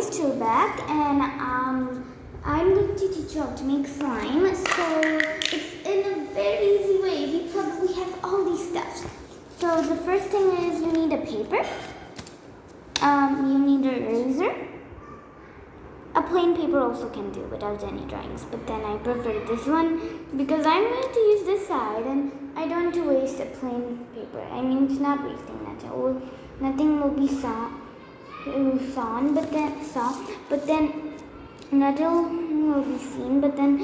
Mr. Back, and I'm going to teach you how to make slime. So it's in a very easy way. We probably have all these stuff. So the first thing is you need a paper. You need a eraser. A plain paper also can do without any drawings, but then I prefer this one because I'm going to use this side and I don't want to waste a plain paper. I mean, it's not wasting nothing will be sawn, but then nothing will be seen, but then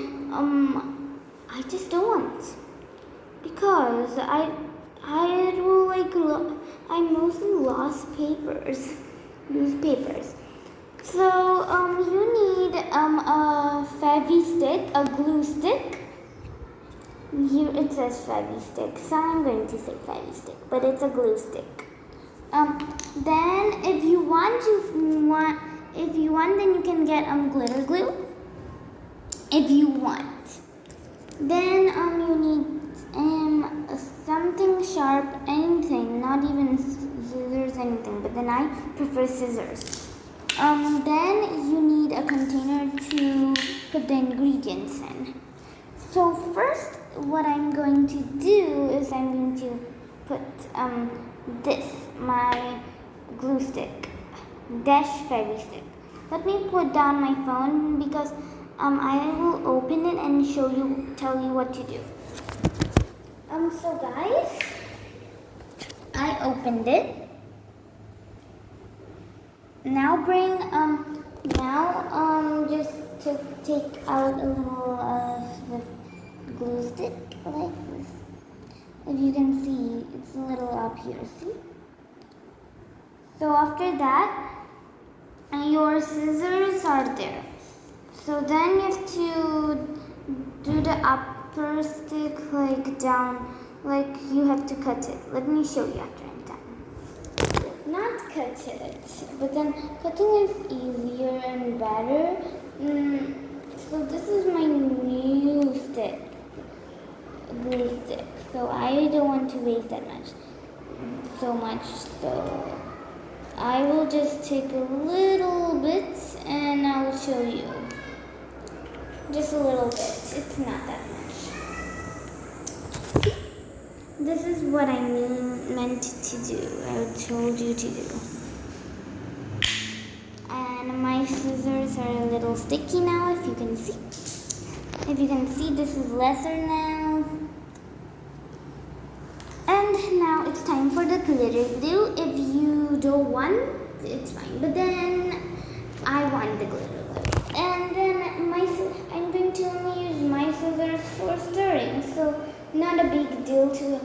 I just don't want because I will I mostly lost newspapers. So you need a Fevy stick, a glue stick. Here it says Fevy stick, so I'm going to say Fevy stick, but it's a glue stick. Then if you want, then you can get glitter glue. If you want, then you need something sharp, anything, not even scissors, anything. But then I prefer scissors. Then you need a container to put the ingredients in. So first, what I'm going to do is I'm going to put my glue stick, Fevy stick. Let me put down my phone because I will open it and tell you what to do. So guys, I opened it. Now just to take out a little of the glue stick like this. If you can see, it's a little up here, see? So after that, your scissors are there. So then you have to do the upper stick down, like you have to cut it. Let me show you after I'm done. Not cut it, but then cutting is easier and better. So this is my new glue stick. So I don't want to waste that much. So I will just take a little bit and I will show you. Just a little bit. It's not that much. This is what I meant to do. I told you to do. And my scissors are a little sticky now, if you can see. If you can see, this is lesser now. And now it's time for the glitter glue. If you don't want, it's fine. But then I want the glitter glue. And then I'm going to only use my scissors for stirring. So not a big deal to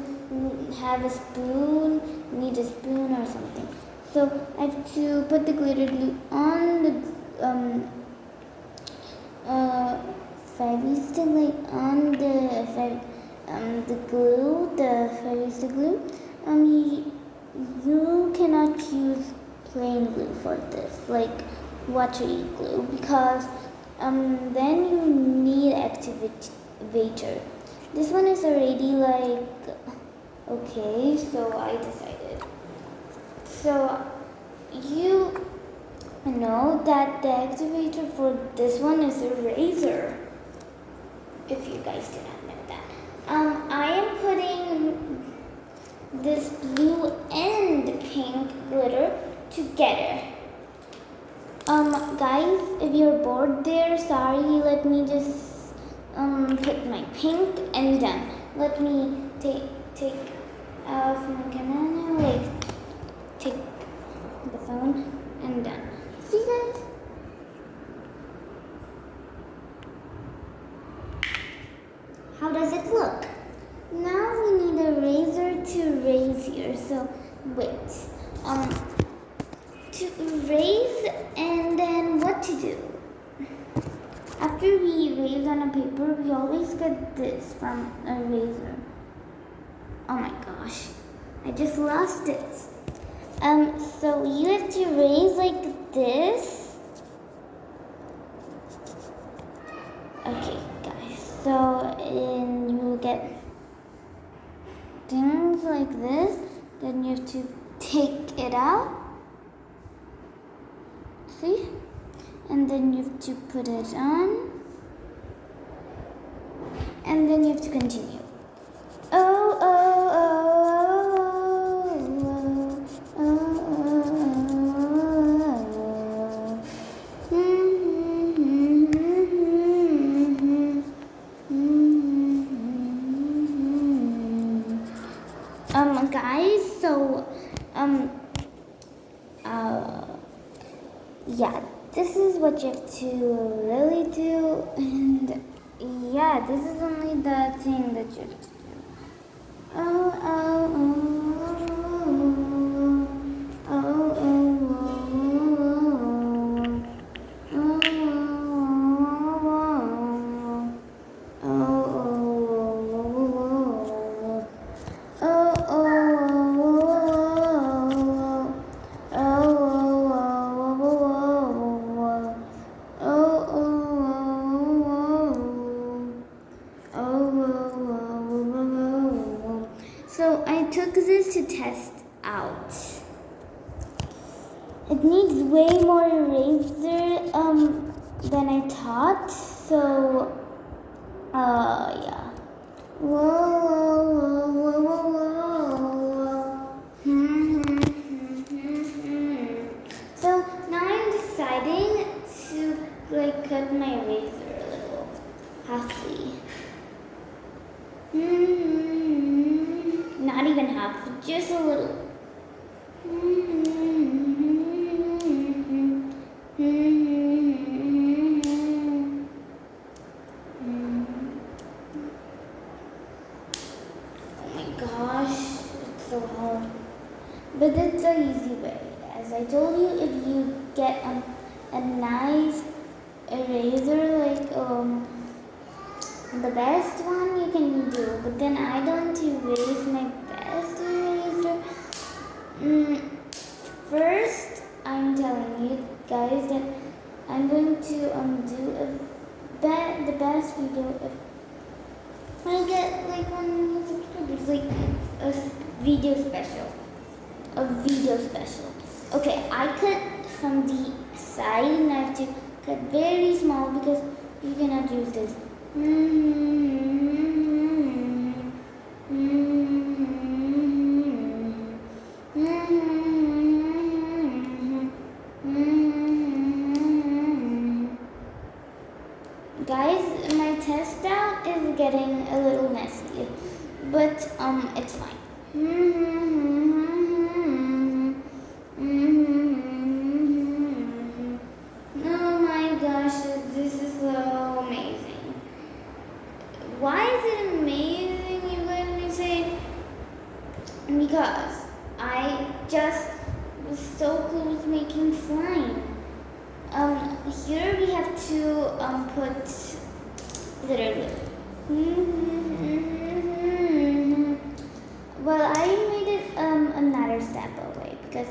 have need a spoon or something. So I have to put the glitter glue on the Fevy stick, on the glue, the Fevy stick glue. You cannot use plain glue for this, like watery glue, because then you need activator. This one is already okay, so I decided. So you know that the activator for this one is a razor, if you guys do not know that. I am putting this blue and pink glitter together. Guys, if you're bored there, sorry, let me just put my pink and done. Let me take off my camera, take the phone and done. See guys? How does it look? Now we need a razor to raise here. So wait. To erase, and then what to do? After we erase on a paper, we always get this from a razor. Oh my gosh, I just lost it. So you have to erase like this. Okay, guys. So you will get things like this. Then you have to take it out. See? and then you have to put it on, and then you have to continue. Oh, oh, oh, oh, oh, guys, so, yeah, this is what you have to really do, and yeah, this is only the thing that you have to do. Oh, oh, oh, oh, oh, oh, So I took this to test out. It needs way more eraser than I thought. So yeah. Whoa, whoa, whoa, whoa, So now I'm deciding to like cut my eraser a little halfly. Not even half, just a little. Oh my gosh, it's so hard. But it's the easy way. As I told you, if you get a nice eraser, like the best one you can do, but then I don't erase my best eraser. First, I'm telling you guys that I'm going to do the best video if I get like 1 million subscribers, like a video special. Okay, I cut from the side and I have to cut very small because you cannot use this. Guys, my test out is getting a little messy, but it's fine. Oh my gosh, this is so amazing. Why is it amazing, you guys may say? Because I just was so close making slime. Here we have to put glitter glue. Well, I made it another step away because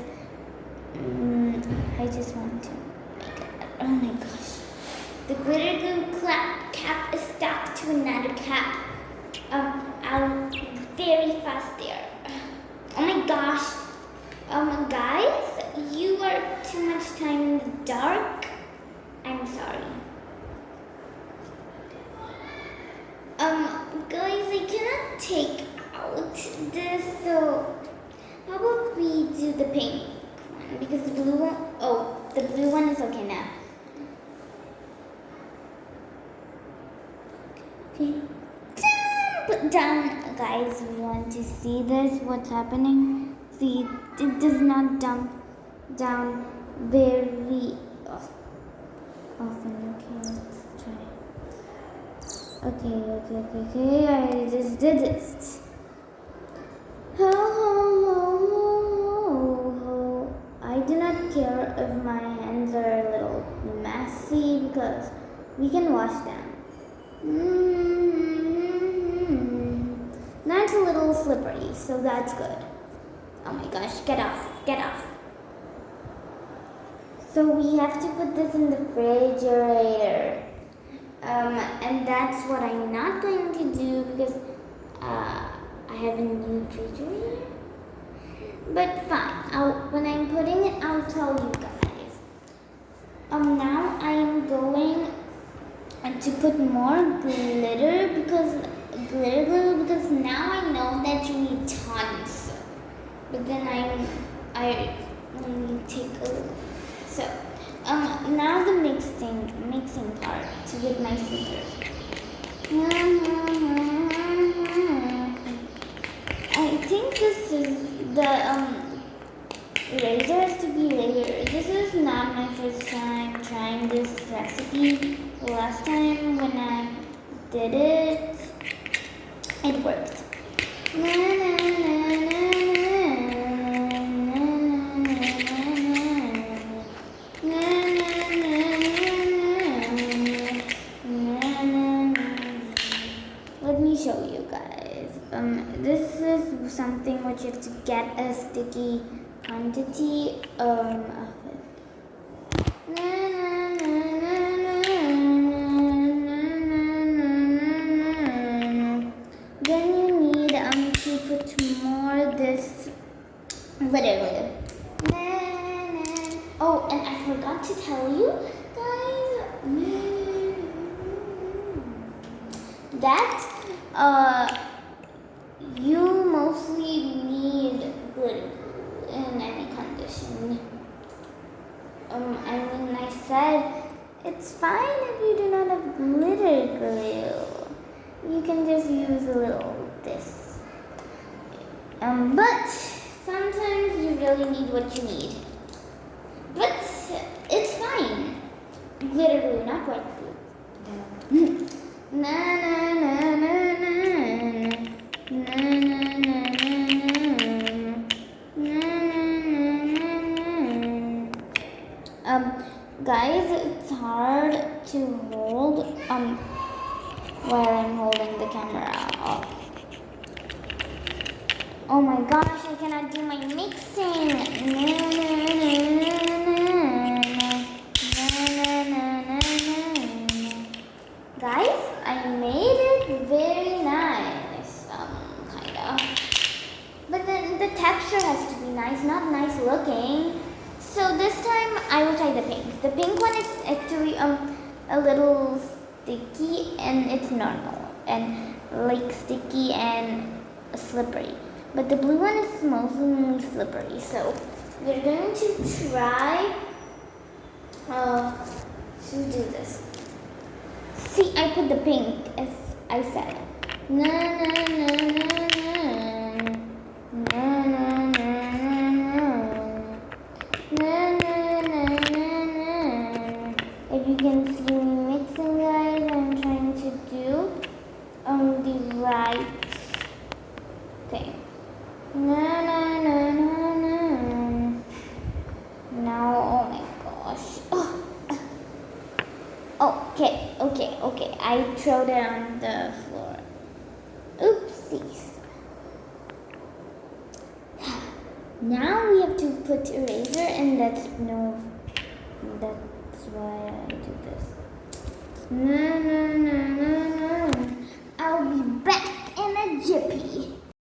I just want to make it. Oh my gosh. The glitter glue cap is stuck to another cap. I'll very fast there. Oh my gosh. Guys, you are too much time in the dark. I'm sorry. Guys, I cannot take out this, so how about we do the pink one? Because the blue one, the blue one is okay now. Okay. Put down, guys, we want to see this, what's happening. See, it does not dump down very often. Okay, let's try. Okay, I just did it. I do not care if my hands are a little messy because we can wash them. Now it's a little slippery, so that's good. Oh my gosh, get off. So we have to put this in the refrigerator. And that's what I'm not going to do because I have a new refrigerator. But fine, when I'm putting it, I'll tell you guys. Now I to put more glitter because glitter glue because now I know that you need tons. But then I only take a little. So now the mixing part to get my scissors. I think this is the eraser has to be layered. This is not my first time trying this recipe. Last time when I did it, it worked. Let me show you guys. This is something which you have to get a sticky quantity of it. Then you need to put more this glitter. Oh, and I forgot to tell you guys that you mostly need glitter in any condition. I said it's fine if you do not have glitter glue. You can just use a little this. But sometimes you really need what you need. But it's fine. Glitter glue, not white glue. Na na na na na na na na guys, it's hard to hold while I'm holding the camera off. Oh my gosh, I cannot do my mixing. Guys, I made it very nice, kind of. But then the texture has to be nice, not nice looking. So this time I will try the pink. The pink one is actually a little sticky and it's normal and like sticky and slippery. But the blue one is mostly slippery. So we're going to try to do this. See, I put the pink as I said. Na na na na na na na na. If you can see me mixing, guys, I'm trying to do the right thing. Na na na na na. Now, oh my gosh. Oh. Okay. I threw it on the floor. Oopsies. Now we have to put eraser, and that's why I do this. No. I'll be back in a jiffy.